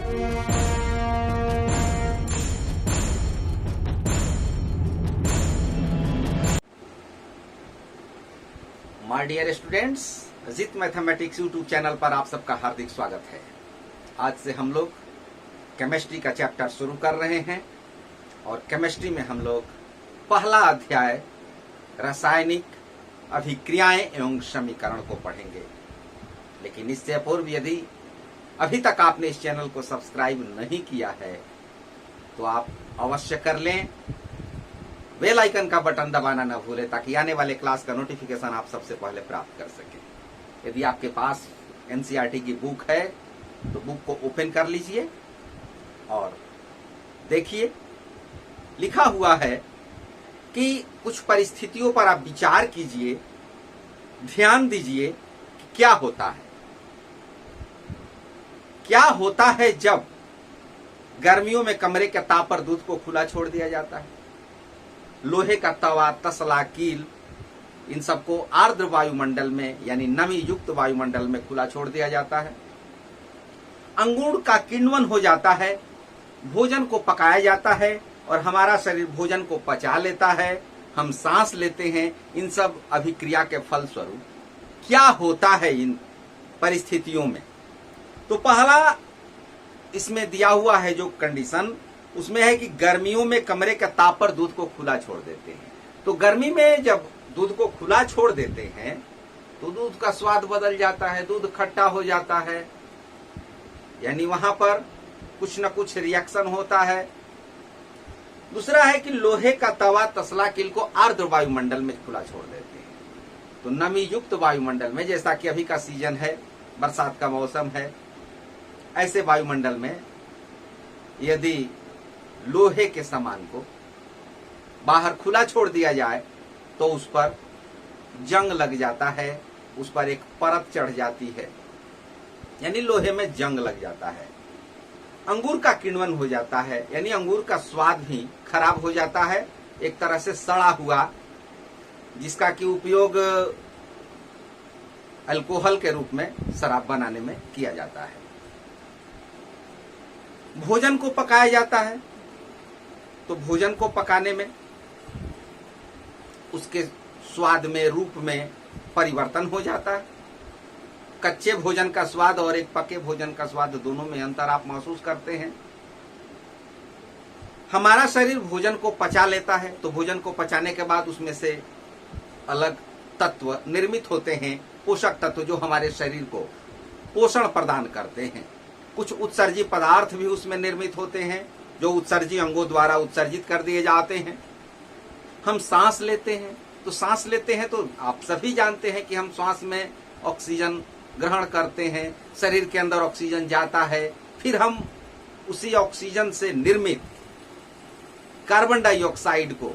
My dear students, Ajit mathematics YouTube channel पर आप सबका हार्दिक स्वागत है। आज से हम लोग केमिस्ट्री का चैप्टर शुरू कर रहे हैं और केमिस्ट्री में हम लोग पहला अध्याय रासायनिक अभिक्रियाएं एवं समीकरण को पढ़ेंगे। लेकिन इससे पूर्व यदि अभी तक आपने इस चैनल को सब्सक्राइब नहीं किया है तो आप अवश्य कर लें। बेल आइकन का बटन दबाना न भूलें ताकि आने वाले क्लास का नोटिफिकेशन आप सबसे पहले प्राप्त कर सकें। यदि आपके पास एनसीईआरटी की बुक है तो बुक को ओपन कर लीजिए और देखिए, लिखा हुआ है कि कुछ परिस्थितियों पर आप विचार कीजिए, ध्यान दीजिए कि क्या होता है। क्या होता है जब गर्मियों में कमरे के ताप पर दूध को खुला छोड़ दिया जाता है। लोहे का तवा, तसला, कील, इन सबको आर्द्र वायुमंडल में यानी नमी युक्त वायुमंडल में खुला छोड़ दिया जाता है। अंगूर का किण्वन हो जाता है, भोजन को पकाया जाता है और हमारा शरीर भोजन को पचा लेता है, हम सांस लेते हैं। इन सब अभिक्रिया के फलस्वरूप क्या होता है इन परिस्थितियों में। तो पहला इसमें दिया हुआ है जो कंडीशन, उसमें है कि गर्मियों में कमरे के ताप पर दूध को खुला छोड़ देते हैं। तो गर्मी में जब दूध को खुला छोड़ देते हैं तो दूध का स्वाद बदल जाता है, दूध खट्टा हो जाता है, यानी वहां पर कुछ न कुछ रिएक्शन होता है। दूसरा है कि लोहे का तवा, तसला, कील को आर्द्र वायुमंडल में खुला छोड़ देते हैं। तो नमी युक्त वायुमंडल में, जैसा कि अभी का सीजन है, बरसात का मौसम है, ऐसे वायुमंडल में यदि लोहे के सामान को बाहर खुला छोड़ दिया जाए तो उस पर जंग लग जाता है, उस पर एक परत चढ़ जाती है, यानी लोहे में जंग लग जाता है। अंगूर का किण्वन हो जाता है, यानी अंगूर का स्वाद भी खराब हो जाता है, एक तरह से सड़ा हुआ, जिसका कि उपयोग अल्कोहल के रूप में शराब बनाने में किया जाता है। भोजन को पकाया जाता है तो भोजन को पकाने में उसके स्वाद में, रूप में परिवर्तन हो जाता है। कच्चे भोजन का स्वाद और एक पके भोजन का स्वाद, दोनों में अंतर आप महसूस करते हैं। हमारा शरीर भोजन को पचा लेता है तो भोजन को पचाने के बाद उसमें से अलग तत्व निर्मित होते हैं, पोषक तत्व जो हमारे शरीर को पोषण प्रदान करते हैं। कुछ उत्सर्जी पदार्थ भी उसमें निर्मित होते हैं जो उत्सर्जी अंगों द्वारा उत्सर्जित कर दिए जाते हैं। हम सांस लेते हैं तो सांस लेते हैं तो आप सभी जानते हैं कि हम श्वास में ऑक्सीजन ग्रहण करते हैं, शरीर के अंदर ऑक्सीजन जाता है, फिर हम उसी ऑक्सीजन से निर्मित कार्बन डाइऑक्साइड को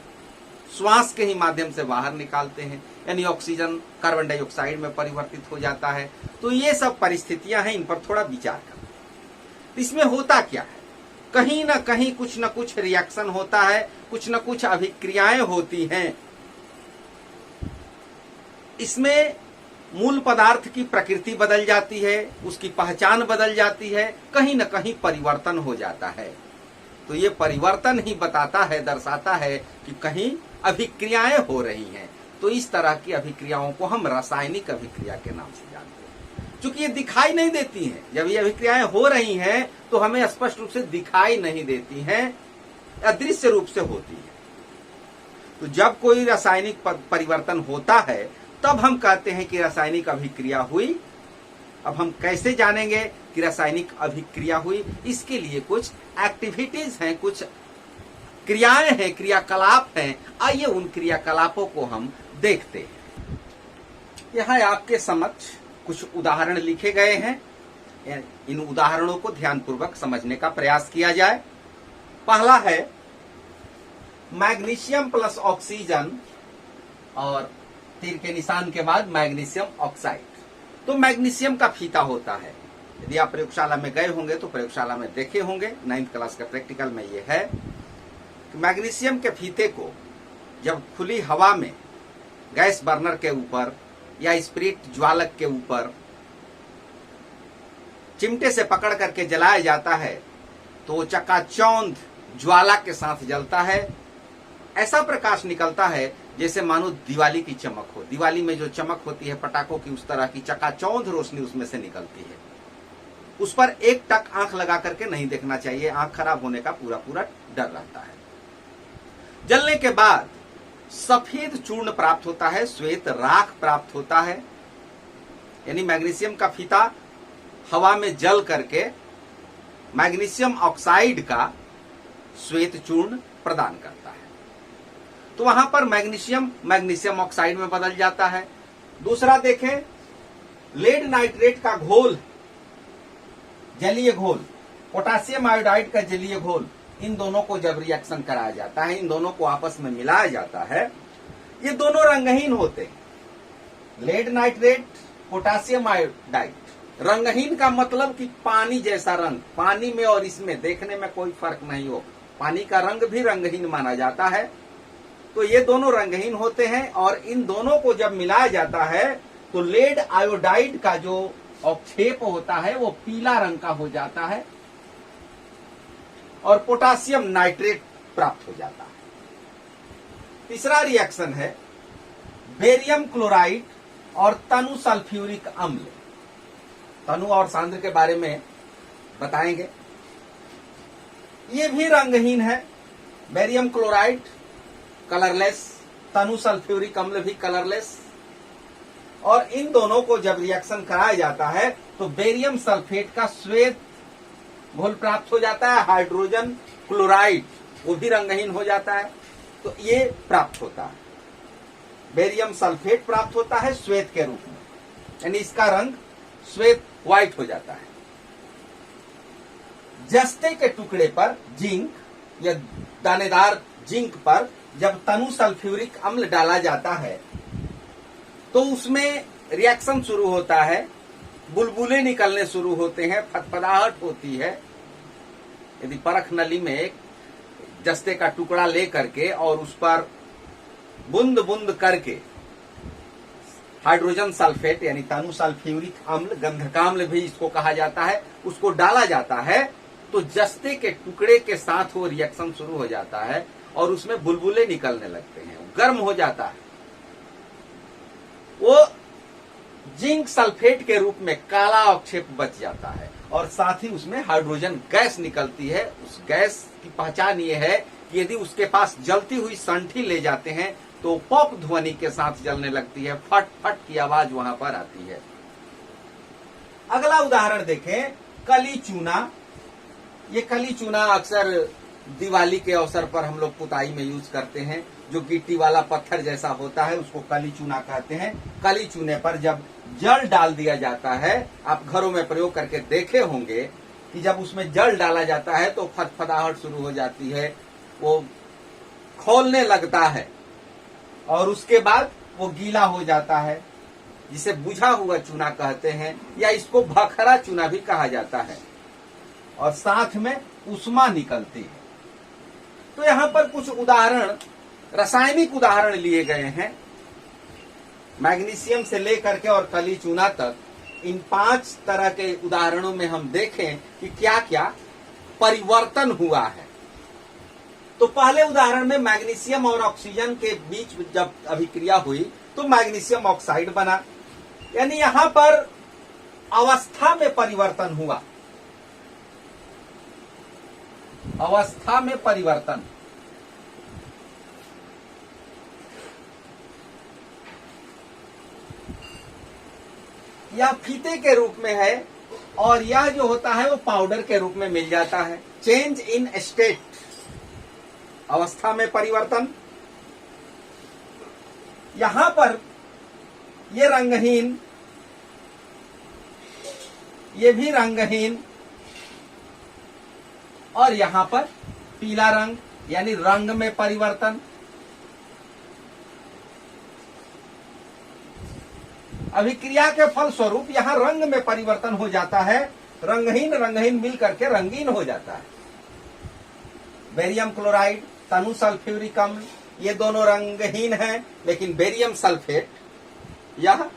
श्वास के ही माध्यम से बाहर निकालते हैं, यानी ऑक्सीजन कार्बन डाइऑक्साइड में परिवर्तित हो जाता है। तो ये सब परिस्थितियां हैं, इन पर थोड़ा विचार करें। इसमें होता क्या है, कहीं ना कहीं कुछ न कुछ रिएक्शन होता है, कुछ न कुछ अभिक्रियाएं होती हैं। इसमें मूल पदार्थ की प्रकृति बदल जाती है, उसकी पहचान बदल जाती है, कहीं न कहीं परिवर्तन हो जाता है। तो ये परिवर्तन ही बताता है, दर्शाता है कि कहीं अभिक्रियाएं हो रही हैं। तो इस तरह की अभिक्रियाओं को हम रासायनिक अभिक्रिया के नाम से जानते हैं। चूंकि ये दिखाई नहीं देती हैं, जब ये अभिक्रियाएं हो रही हैं तो हमें स्पष्ट रूप से दिखाई नहीं देती हैं, अदृश्य रूप से होती है। तो जब कोई रासायनिक परिवर्तन होता है तब हम कहते हैं कि रासायनिक अभिक्रिया हुई। अब हम कैसे जानेंगे कि रासायनिक अभिक्रिया हुई? इसके लिए कुछ एक्टिविटीज हैं, कुछ क्रियाएं हैं, क्रियाकलाप हैं। आइए उन क्रियाकलापों को हम देखते हैं। यहाँ आपके समक्ष कुछ उदाहरण लिखे गए हैं, इन उदाहरणों को ध्यानपूर्वक समझने का प्रयास किया जाए। पहला है मैग्नीशियम प्लस ऑक्सीजन और तीर के निशान के बाद मैग्नीशियम ऑक्साइड। तो मैग्नीशियम का फीता होता है, यदि आप प्रयोगशाला में गए होंगे तो प्रयोगशाला में देखे होंगे, 9th क्लास के प्रैक्टिकल में ये है कि मैग्नीशियम के फीते को जब खुली हवा में गैस बर्नर के ऊपर या स्पिरिट ज्वालक के ऊपर चिमटे से पकड़ करके जलाया जाता है तो वो चकाचौंध ज्वाला के साथ जलता है। ऐसा प्रकाश निकलता है जैसे मानो दिवाली की चमक हो। दिवाली में जो चमक होती है पटाखों की, उस तरह की चकाचौंध रोशनी उसमें से निकलती है। उस पर एक टक आंख लगा करके नहीं देखना चाहिए, आंख खराब होने का पूरा पूरा डर रहता है। जलने के बाद सफेद चूर्ण प्राप्त होता है, श्वेत राख प्राप्त होता है, यानी मैग्नीशियम का फीता हवा में जल करके मैग्नीशियम ऑक्साइड का श्वेत चूर्ण प्रदान करता है। तो वहां पर मैग्नीशियम ऑक्साइड में बदल जाता है। दूसरा देखें, लेड नाइट्रेट का घोल, जलीय घोल, पोटासियम आयोडाइड का जलीय घोल, इन दोनों को जब रिएक्शन कराया जाता है, इन दोनों को आपस में मिलाया जाता है, ये दोनों रंगहीन होते हैं। लेड नाइट्रेट, पोटासियम आयोडाइड, रंगहीन का मतलब कि पानी जैसा रंग, पानी में और इसमें देखने में कोई फर्क नहीं हो, पानी का रंग भी रंगहीन माना जाता है। तो ये दोनों रंगहीन होते हैं और इन दोनों को जब मिलाया जाता है तो लेड आयोडाइड का जो अवक्षेप होता है वो पीला रंग का हो जाता है और पोटासियम नाइट्रेट प्राप्त हो जाता है। तीसरा रिएक्शन है बेरियम क्लोराइड और तनु सल्फ्यूरिक अम्ल। तनु और सांद्र के बारे में बताएंगे। ये भी रंगहीन है। बेरियम क्लोराइड कलरलेस, तनु सल्फ्यूरिक अम्ल भी कलरलेस। और इन दोनों को जब रिएक्शन कराया जाता है तो बेरियम सल्फेट का श्वेत घोल प्राप्त हो जाता है। हाइड्रोजन क्लोराइड वो भी रंगहीन हो जाता है। तो ये प्राप्त होता है, बेरियम सल्फेट प्राप्त होता है श्वेत के रूप में, यानी इसका रंग श्वेत व्हाइट हो जाता है। जस्ते के टुकड़े पर जिंक या दानेदार जिंक पर जब तनु सल्फ्यूरिक अम्ल डाला जाता है तो उसमें रिएक्शन शुरू होता है, बुलबुले निकलने शुरू होते हैं, फटफड़ाहट होती है। यदि परख नली में एक जस्ते का टुकड़ा ले करके और उस पर बूंद बूंद करके हाइड्रोजन सल्फेट यानी तनु सल्फ्यूरिक अम्ल, गंधकाम्ल भी इसको कहा जाता है, उसको डाला जाता है तो जस्ते के टुकड़े के साथ वो रिएक्शन शुरू हो जाता है और उसमें बुलबुले निकलने लगते हैं, गर्म हो जाता है। वो जिंक सल्फेट के रूप में काला अवक्षेप बच जाता है और साथ ही उसमें हाइड्रोजन गैस निकलती है। उस गैस की पहचान ये है कि यदि उसके पास जलती हुई संठी ले जाते हैं तो पॉप ध्वनि के साथ जलने लगती है, फट फट की आवाज वहां पर आती है। अगला उदाहरण देखें, कली चूना। ये कली चूना अक्सर दिवाली के अवसर पर हम लोग पुताई में यूज करते हैं। जो गिट्टी वाला पत्थर जैसा होता है उसको कली चूना कहते हैं। कली चूने पर जब जल डाल दिया जाता है, आप घरों में प्रयोग करके देखे होंगे कि जब उसमें जल डाला जाता है तो फटफड़ाहट शुरू हो जाती है, वो खोलने लगता है और उसके बाद वो गीला हो जाता है, जिसे बुझा हुआ चूना कहते हैं या इसको भखरा चूना भी कहा जाता है और साथ में उष्मा निकलती है। तो यहां पर कुछ उदाहरण, रासायनिक उदाहरण लिए गए हैं। मैग्नीशियम से लेकर के और कली चूना तक इन 5 तरह के उदाहरणों में हम देखें कि क्या क्या परिवर्तन हुआ है। तो पहले उदाहरण में मैग्नीशियम और ऑक्सीजन के बीच जब अभिक्रिया हुई तो मैग्नीशियम ऑक्साइड बना, यानी यहां पर अवस्था में परिवर्तन हुआ। अवस्था में परिवर्तन, यह फीते के रूप में है और यह जो होता है वो पाउडर के रूप में मिल जाता है। चेंज इन स्टेट, अवस्था में परिवर्तन। यहां पर ये रंगहीन, ये भी रंगहीन और यहां पर पीला रंग, यानी रंग में परिवर्तन। अभिक्रिया के फलस्वरूप यहां रंग में परिवर्तन हो जाता है, रंगहीन रंगहीन मिलकर के रंगीन हो जाता है। बेरियम क्लोराइड, तनु सल्फ्यूरिक अम्ल, ये दोनों रंगहीन हैं, लेकिन बेरियम सल्फेट यह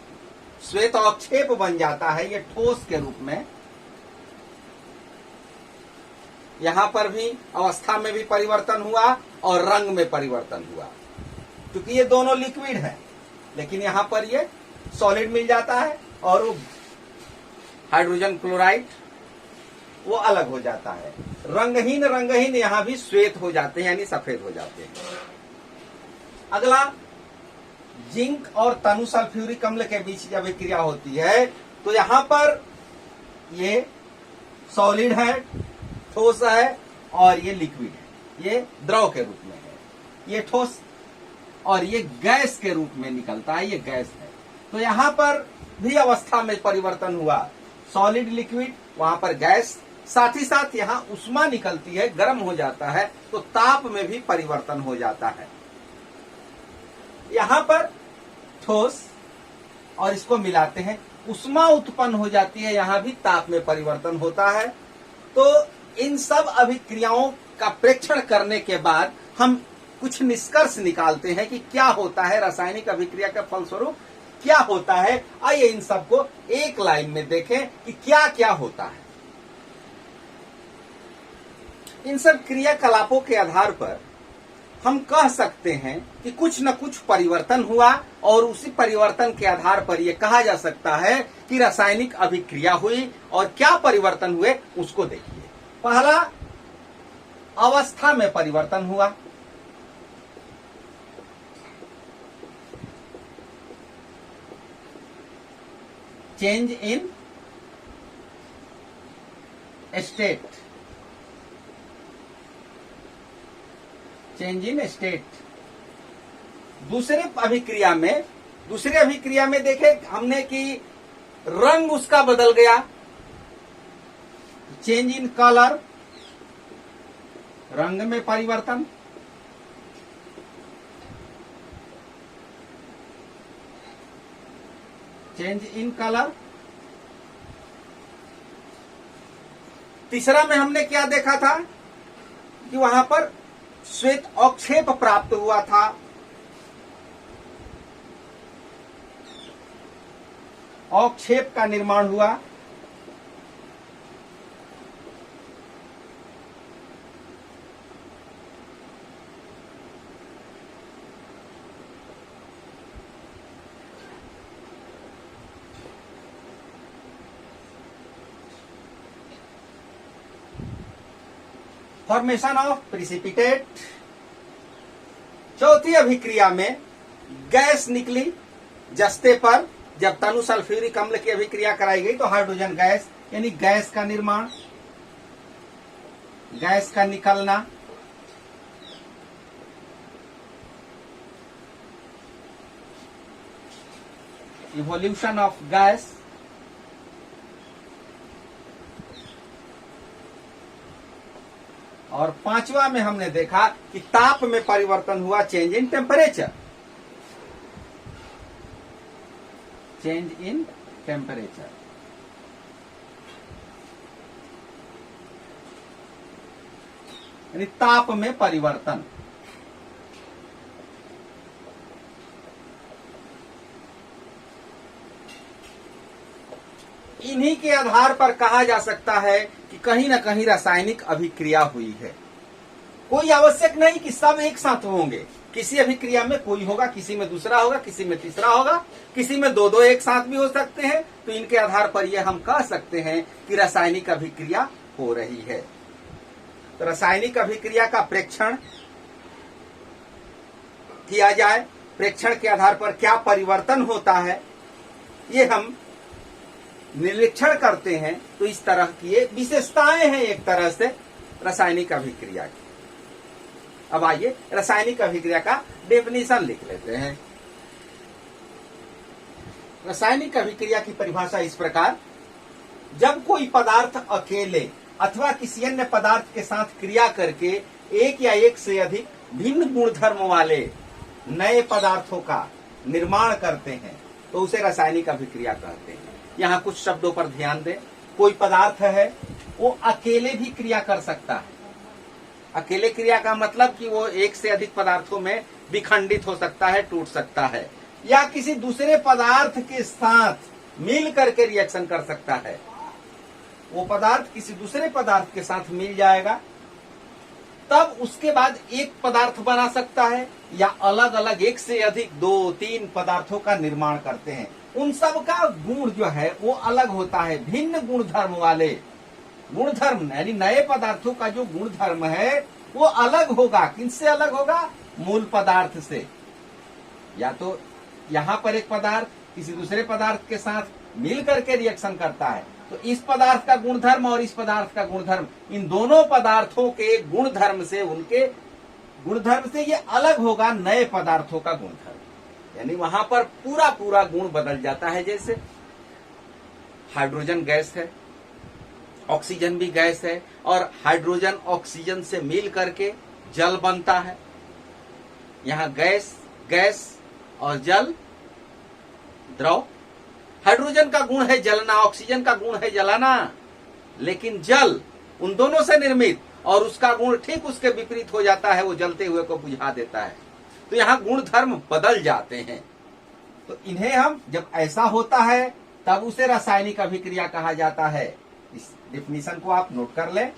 श्वेत अवक्षेप बन जाता है, ये ठोस के रूप में यहां पर भी अवस्था में भी परिवर्तन हुआ और रंग में परिवर्तन हुआ, क्योंकि ये दोनों लिक्विड है, लेकिन यहां पर ये सॉलिड मिल जाता है और वो हाइड्रोजन क्लोराइड वो अलग हो जाता है। रंगहीन यहां भी श्वेत हो जाते हैं, यानी सफेद हो जाते हैं। अगला, जिंक और तनु सल्फ्यूरिक अम्ल के बीच जब क्रिया होती है तो यहां पर ये सॉलिड है, ठोस है, और ये लिक्विड है, ये द्रव के रूप में है। ये ठोस और ये गैस के रूप में निकलता है, ये गैस है। तो यहां पर भी अवस्था में परिवर्तन हुआ, सॉलिड लिक्विड, वहां पर गैस, साथ ही साथ यहां ऊष्मा निकलती है, गर्म हो जाता है, तो ताप में भी परिवर्तन हो जाता है। यहां पर ठोस और इसको मिलाते हैं, ऊष्मा उत्पन्न हो जाती है, यहां भी ताप में परिवर्तन होता है। तो इन सब अभिक्रियाओं का प्रेक्षण करने के बाद हम कुछ निष्कर्ष निकालते हैं कि क्या होता है रासायनिक अभिक्रिया के फलस्वरूप, क्या होता है। आइए इन सबको एक लाइन में देखें कि क्या क्या होता है। इन सब क्रियाकलापों के आधार पर हम कह सकते हैं कि कुछ न कुछ परिवर्तन हुआ, और उसी परिवर्तन के आधार पर यह कहा जा सकता है कि रासायनिक अभिक्रिया हुई। और क्या परिवर्तन हुए उसको देखिए। पहला, अवस्था में परिवर्तन हुआ। Change in state, change in state. दूसरे अभिक्रिया में देखे हमने कि रंग उसका बदल गया, चेंज इन कलर, रंग में परिवर्तन। Change in colour. तीसरा में हमने क्या देखा था कि वहां पर श्वेत अवक्षेप प्राप्त हुआ था। अवक्षेप का निर्माण हुआ। Formation of precipitate. चौथी अभिक्रिया में गैस निकली जस्ते पर। जब तनु सल्फ्यूरिक अम्ल की अभिक्रिया कराई गई तो हाइड्रोजन गैस, यानी गैस का निर्माण, गैस का निकलना। Evolution of gas. और पांचवा में हमने देखा कि ताप में परिवर्तन हुआ, change in temperature, change in temperature. यानी ताप में परिवर्तन। इन्हीं के आधार पर कहा जा सकता है कि कहीं न कहीं रासायनिक अभिक्रिया हुई है। कोई आवश्यक नहीं कि सब एक साथ होंगे, किसी अभिक्रिया में कोई होगा, किसी में दूसरा होगा, किसी में तीसरा होगा, किसी में दो एक साथ भी हो सकते हैं। तो इनके आधार पर यह हम कह सकते हैं कि रासायनिक अभिक्रिया हो रही है। तो रासायनिक अभिक्रिया का प्रेक्षण किया जाए, प्रेक्षण के आधार पर क्या परिवर्तन होता है ये हम निरीक्षण करते हैं। तो इस तरह की ये विशेषताएं हैं एक तरह से रासायनिक अभिक्रिया की। अब आइए रासायनिक अभिक्रिया का डेफिनेशन लिख लेते हैं। रासायनिक अभिक्रिया की परिभाषा इस प्रकार: जब कोई पदार्थ अकेले अथवा किसी अन्य पदार्थ के साथ क्रिया करके एक या एक से अधिक भिन्न गुणधर्म वाले नए पदार्थों का निर्माण करते हैं तो उसे रासायनिक अभिक्रिया कहते हैं। यहाँ कुछ शब्दों पर ध्यान दें। कोई पदार्थ है वो अकेले भी क्रिया कर सकता है। अकेले क्रिया का मतलब कि वो एक से अधिक पदार्थों में विखंडित हो सकता है, टूट सकता है, या किसी दूसरे पदार्थ के साथ मिल करके रिएक्शन कर सकता है। वो पदार्थ किसी दूसरे पदार्थ के साथ मिल जाएगा, तब उसके बाद एक पदार्थ बना सकता है, या अलग अलग एक से अधिक 2-3 पदार्थों का निर्माण करते हैं। उन सब का गुण जो है वो अलग होता है, भिन्न गुणधर्म वाले गुणधर्म, यानी नए पदार्थों का जो गुणधर्म है वो अलग होगा। किससे अलग होगा? मूल पदार्थ से। या तो यहां पर एक पदार्थ किसी दूसरे पदार्थ के साथ मिल करके रिएक्शन करता है, तो इस पदार्थ का गुणधर्म और इस पदार्थ का गुणधर्म, इन दोनों पदार्थों के गुणधर्म से, उनके गुणधर्म से ये अलग होगा नए पदार्थों का गुणधर्म। यानी वहां पर पूरा पूरा गुण बदल जाता है। जैसे हाइड्रोजन गैस है, ऑक्सीजन भी गैस है, और हाइड्रोजन ऑक्सीजन से मिल करके जल बनता है। यहां गैस गैस और जल द्रव। हाइड्रोजन का गुण है जलना, ऑक्सीजन का गुण है जलाना, लेकिन जल उन दोनों से निर्मित, और उसका गुण ठीक उसके विपरीत हो जाता है, वो जलते हुए को बुझा देता है। तो यहां गुण धर्म बदल जाते हैं। तो इन्हें हम, जब ऐसा होता है तब उसे रासायनिक अभिक्रिया कहा जाता है। इस डिफिनीशन को आप नोट कर लें।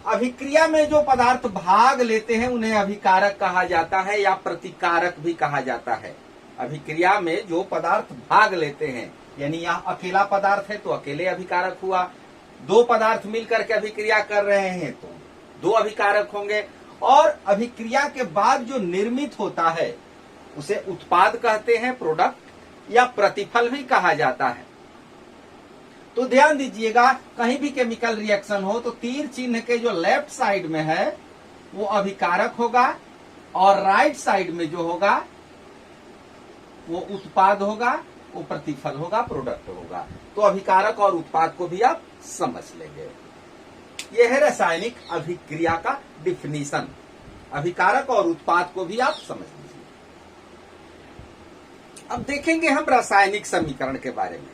अभिक्रिया में जो पदार्थ भाग लेते हैं उन्हें अभिकारक कहा जाता है, या प्रतिकारक भी कहा जाता है। अभिक्रिया में जो पदार्थ भाग लेते हैं, यानी यहाँ अकेला पदार्थ है तो अकेले अभिकारक हुआ, 2 पदार्थ मिलकर के अभिक्रिया कर रहे हैं तो 2 अभिकारक होंगे, और अभिक्रिया के बाद जो निर्मित होता है उसे उत्पाद कहते हैं, प्रोडक्ट, या प्रतिफल भी कहा जाता है। तो ध्यान दीजिएगा, कहीं भी केमिकल रिएक्शन हो तो तीर चिन्ह के जो लेफ्ट साइड में है वो अभिकारक होगा, और राइट साइड में जो होगा वो उत्पाद होगा, वो प्रतिफल होगा, प्रोडक्ट होगा। तो अभिकारक और उत्पाद को भी आप समझ लेंगे। यह है रासायनिक अभिक्रिया का डिफिनीशन। अभिकारक और उत्पाद को भी आप समझ लीजिए। अब देखेंगे हम रासायनिक समीकरण के बारे में।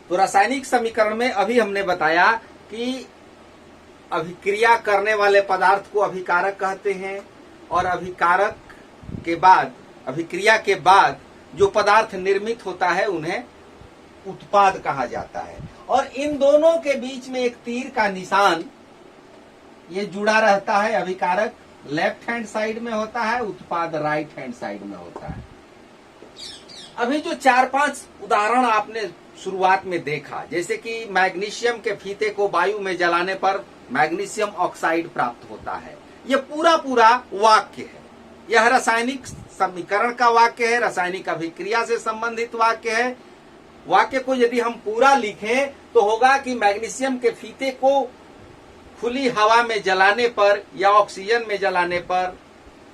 तो रासायनिक समीकरण में अभी हमने बताया कि अभिक्रिया करने वाले पदार्थ को अभिकारक कहते हैं, और अभिकारक के बाद, अभिक्रिया के बाद जो पदार्थ निर्मित होता है उन्हें उत्पाद कहा जाता है। और इन दोनों के बीच में एक तीर का निशान ये जुड़ा रहता है। अभिकारक लेफ्ट हैंड साइड में होता है, उत्पाद राइट हैंड साइड में होता है। अभी जो 4-5 उदाहरण आपने शुरुआत में देखा, जैसे कि मैग्नीशियम के फीते को वायु में जलाने पर मैग्नीशियम ऑक्साइड प्राप्त होता है, यह पूरा पूरा वाक्य है। यह रासायनिक समीकरण का वाक्य है, रासायनिक अभिक्रिया से संबंधित वाक्य है। वाक्य को यदि हम पूरा लिखें तो होगा कि मैग्नीशियम के फीते को खुली हवा में जलाने पर या ऑक्सीजन में जलाने पर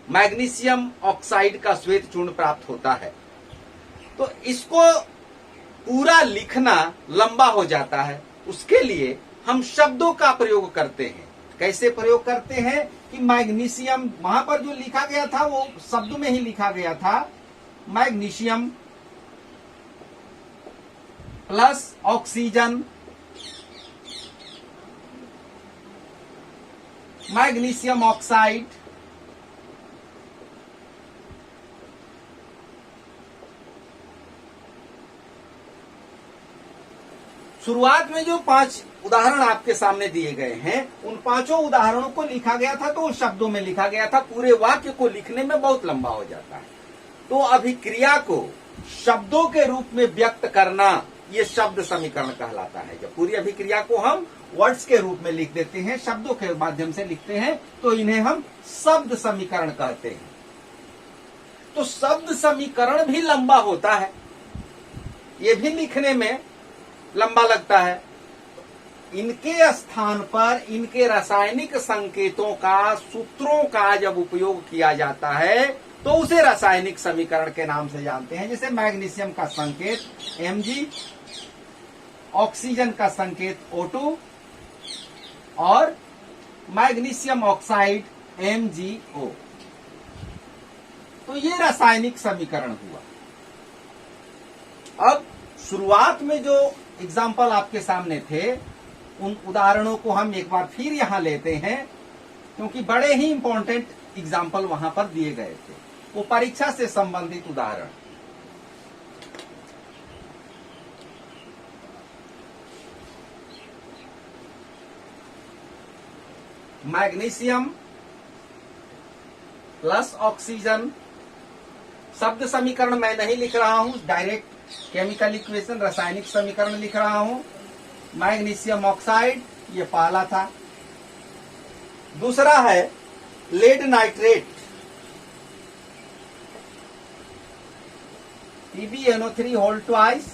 मैग्नीशियम ऑक्साइड का श्वेत चूर्ण प्राप्त होता है। तो इसको पूरा लिखना लंबा हो जाता है, उसके लिए हम शब्दों का प्रयोग करते हैं। कैसे प्रयोग करते हैं कि मैग्नीशियम, वहां पर जो लिखा गया था वो शब्द में ही लिखा गया था, magnesium plus oxygen, magnesium oxide शुरुआत में जो 5 उदाहरण आपके सामने दिए गए हैं, उन 5 उदाहरणों को लिखा गया था तो शब्दों में लिखा गया था। पूरे वाक्य को लिखने में बहुत लंबा हो जाता है। तो अभिक्रिया को शब्दों के रूप में व्यक्त करना, ये शब्द समीकरण कहलाता है। जब पूरी अभिक्रिया को हम वर्ड्स के रूप में लिख देते हैं, शब्दों के माध्यम से लिखते हैं, तो इन्हें हम शब्द समीकरण कहते हैं। तो शब्द समीकरण भी लंबा होता है, ये भी लिखने में लंबा लगता है। इनके स्थान पर इनके रासायनिक संकेतों का, सूत्रों का जब उपयोग किया जाता है तो उसे रासायनिक समीकरण के नाम से जानते हैं। जैसे मैग्नीशियम का संकेत Mg, ऑक्सीजन का संकेत O2 और मैग्नीशियम ऑक्साइड MgO। तो ये रासायनिक समीकरण हुआ। अब शुरुआत में जो एग्जाम्पल आपके सामने थे, उन उदाहरणों को हम एक बार फिर यहां लेते हैं, क्योंकि बड़े ही इंपॉर्टेंट एग्जाम्पल वहां पर दिए गए थे, वो परीक्षा से संबंधित उदाहरण। Magnesium plus oxygen. शब्द समीकरण मैं नहीं लिख रहा हूं, डायरेक्ट केमिकल इक्वेशन रासायनिक समीकरण लिख रहा हूं। मैग्नीशियम ऑक्साइड ये पहला था। दूसरा है lead nitrate PbNO3 whole twice.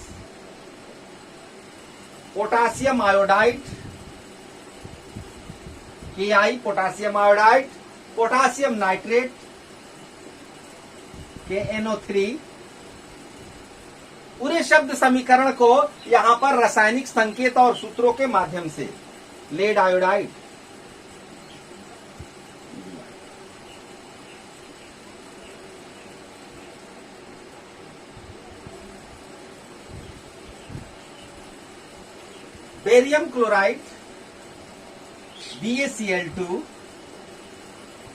Potassium iodide Ki potassium iodide. Potassium nitrate KNO3। पूरे शब्द समीकरण को यहां पर रासायनिक संकेत और सूत्रों के माध्यम से lead iodide, barium chloride BaCl2,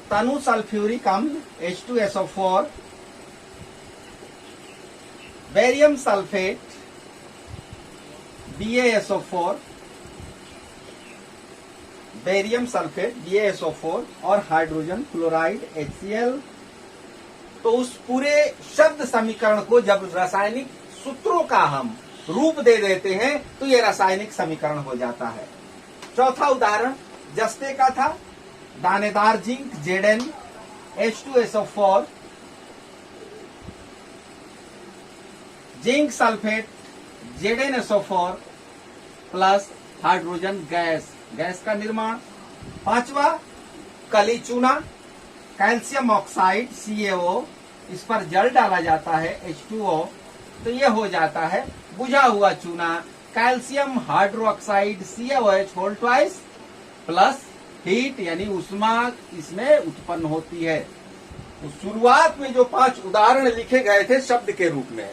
तनु सल्फ्यूरिक अम्ल H2SO4, barium sulphate BaSO4, barium sulphate BaSO4 और हाइड्रोजन क्लोराइड HCl। तो उस पूरे शब्द समीकरण को जब रासायनिक सूत्रों का हम रूप दे देते हैं तो ये रासायनिक समीकरण हो जाता है। चौथा उदाहरण जस्ते का था, दानेदार zinc Zn H2SO4, zinc sulphate ZnSO4 plus hydrogen gas का निर्माण। पांचवा कली चूना, कैल्शियम ऑक्साइड CaO, इस पर जल डाला जाता है H2O, तो ये हो जाता है बुझा हुआ चूना calcium hydroxide CaOH whole twice plus heat यानी उष्मा इसमें उत्पन्न होती है। तो शुरुआत में जो 5 उदाहरण लिखे गए थे शब्द के रूप में,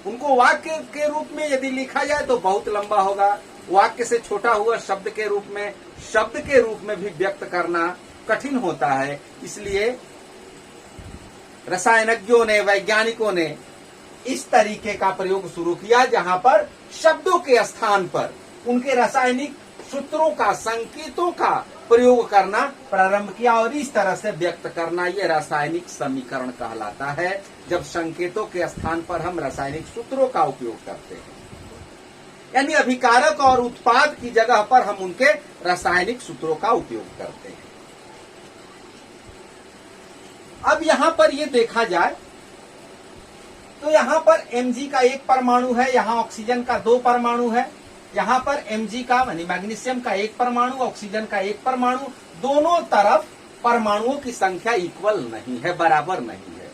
उनको वाक्य के रूप में यदि लिखा जाए तो बहुत लंबा होगा। वाक्य से छोटा हुआ शब्द के रूप में भी व्यक्त करना कठिन होता है। इसलिए रसायनज्ञों ने, वैज्ञानिकों ने इस तरीके का प्रयोग शुरू किया जहां पर शब्दों के स्थान पर उनके रासायनिक सूत्रों का, संकेतों का प्रयोग करना प्रारंभ किया और इस तरह से व्यक्त करना ये रासायनिक समीकरण कहलाता है, जब संकेतों के स्थान पर हम रासायनिक सूत्रों का उपयोग करते हैं। यानी अभिकारक और उत्पाद की जगह पर हम उनके रासायनिक सूत्रों का उपयोग करते हैं। अब यहां पर ये देखा जाए तो यहां पर Mg का 1 परमाणु है, यहां ऑक्सीजन का 2 परमाणु है। यहां पर Mg का यानी मैग्नीशियम का 1 परमाणु, ऑक्सीजन का 1 परमाणु, दोनों तरफ परमाणुओं की संख्या इक्वल नहीं है, बराबर नहीं है।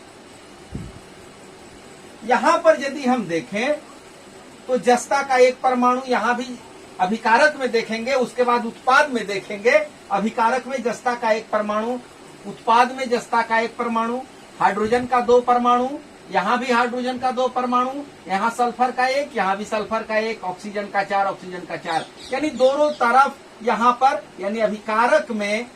यहां पर यदि हम देखें तो जस्ता का 1 परमाणु, यहां भी अभिकारक में देखेंगे, उसके बाद उत्पाद में देखेंगे। अभिकारक में जस्ता का 1 परमाणु, उत्पाद में जस्ता का 1 परमाणु, हाइड्रोजन का 2 परमाणु, यहां भी हाइड्रोजन का 2 परमाणु, यहां सल्फर का 1, यहां भी सल्फर का 1, ऑक्सीजन का 4, ऑक्सीजन का 4, यानी दोनों तरफ यहां पर यानी अभिकारक में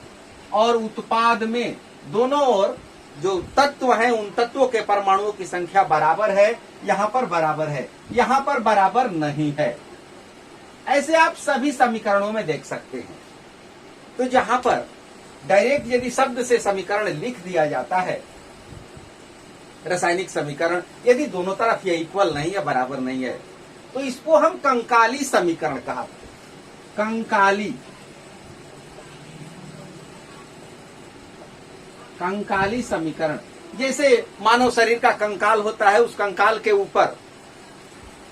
और उत्पाद में दोनों ओर जो तत्व हैं उन तत्वों के परमाणुओं की संख्या बराबर है। यहां पर बराबर है, यहां पर बराबर नहीं है। ऐसे आप सभी समीकरणों में देख सकते हैं। तो जहां पर डायरेक्ट यदि शब्द से समीकरण लिख दिया जाता है, रासायनिक समीकरण, यदि दोनों तरफ ये इक्वल नहीं है, बराबर नहीं है, तो इसको हम कंकाली समीकरण कहते हैं। कंकाली समीकरण, जैसे मानव शरीर का कंकाल होता है, उस कंकाल के ऊपर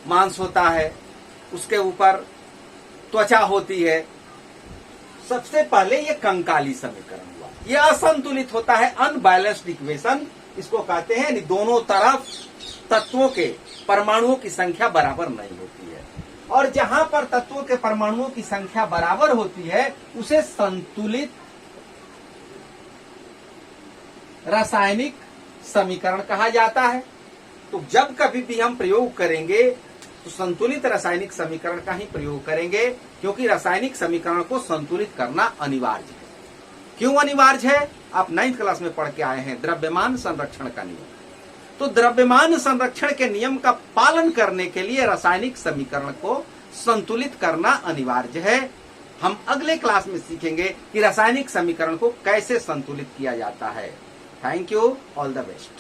मांस होता है, उसके ऊपर त्वचा होती है। सबसे पहले ये कंकाली समीकरण हुआ। ये असंतुलित होता है, अनबैलेंस्ड इक्वेशन इसको कहते हैं। दोनों तरफ तत्वों के परमाणुओं की संख्या बराबर नहीं होती है, और जहां पर तत्वों के परमाणुओं की संख्या बराबर होती है उसे संतुलित रासायनिक समीकरण कहा जाता है। तो जब कभी भी हम प्रयोग करेंगे तो संतुलित रासायनिक समीकरण का ही प्रयोग करेंगे, क्योंकि रासायनिक समीकरण को संतुलित करना अनिवार्य है। क्यों अनिवार्य है? आप 9th क्लास में पढ़ के आए हैं, द्रव्यमान संरक्षण का नियम। तो द्रव्यमान संरक्षण के नियम का पालन करने के लिए रासायनिक समीकरण को संतुलित करना अनिवार्य है। हम अगले क्लास में सीखेंगे कि रासायनिक समीकरण को कैसे संतुलित किया जाता है। Thank you, all the best.